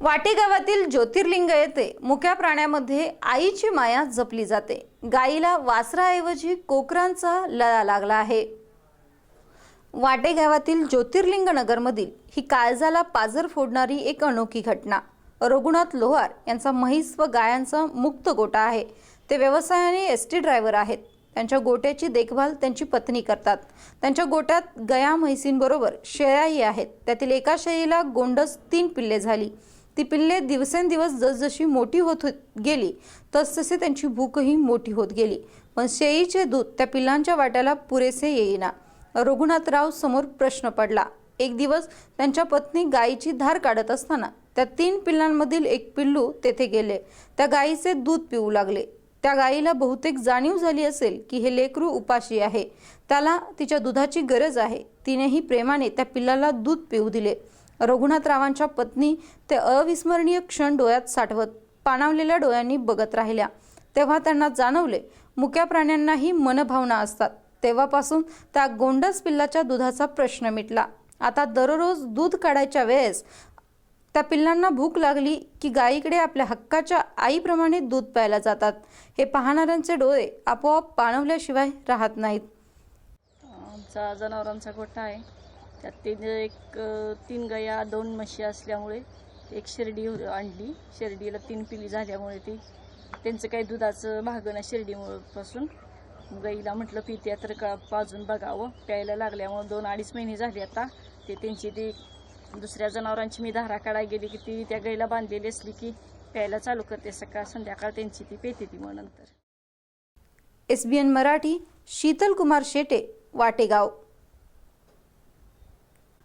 वाटे गावातील ज्योतिर्लिंग येथे मुक्या प्राण्यामध्ये आईची माया जपली जाते। गाईला वासराऐवजी कोकरांचा लळा लागला आहे। वाटे गावातील ज्योतिर्लिंग नगरमधील ही काळजाला पाजर फोडणारी एक अनोखी घटना। रघुनाथ लोहार यांचा म्हैस व गायांचा मुक्त गोठा आहे। ते व्यवसायाने एसटी ड्रायव्हर आहेत। त्यांच्या गोट्याची देखभाल त्यांची पत्नी करतात। त्यांच्या गोट्यात गया म्हैसींबरोबर शेळ्याही आहेत। त्यातील एका शेळीला गोंडस 3 पिल्ले झाली। ती पिल्ले दिवसेंदिवस जसजशी मोठी होत गेली तसतसे त्यांची भूकही मोठी होत गेली, पण शेळीचे दूध त्या पिल्लांच्या वाट्याला पुरेसे येईना। रघुनाथराव समोर प्रश्न पडला। एक दिवस त्यांच्या पत्नी गायीची धार काढत असताना त्या 3 पिल्लांमधील एक पिल्लू तेथे गेले। त्या गायीचे दूध पिऊ लागले। त्या गायीला बहुतेक जाणीव झाली असेल की हे लेकरू उपाशी आहे, त्याला तिच्या दुधाची गरज आहे। तिनेही प्रेमाने त्या पिल्लाला दूध पिऊ दिले। रघुनाथरावांच्या पत्नी ते अविस्मरणीय क्षण डोळ्यात साठवत पाणावलेल्या डोळ्यांनी बघत राहिल्या। तेव्हा त्यांना जाणवले मुक्या प्राण्यांनाही मनभावना असतात। तेव्हापासून त्या गोंडस पिल्लाच्या दुधाचा प्रश्न मिटला। आता दररोज दूध काढायच्या वेळेस त्या पिल्लांना भूक लागली की गायीकडे आपल्या हक्काच्या आईप्रमाणे दूध प्यायला जातात। हे पाहणाऱ्यांचे डोळे आपोआप पाणवल्याशिवाय राहत नाहीत। आमचा जनावरांचा गोठा आहे। त्यात तीन गाया 2 म्हशी असल्यामुळे एक शिर्डी आणली। शिर्डीला 3 पिल्ली झाल्यामुळे त्यांचं काही दुधाचं भागणं शिर्डीपासून गाईला म्हटलं पित्या तर का पाजून बघावं। प्यायला लागल्यामुळे 2-2.5 महिने झाले आता त्यांची दुसऱ्या जनावरांची मी धारा काढायला गेली की ती त्या गाईला बांधलेली असली की प्यायला चालू करते। सकाळ संध्याकाळ त्यांची ती पेते ती। मग नंतर SBN मराठी शीतल कुमार शेटे, वाटेगाव।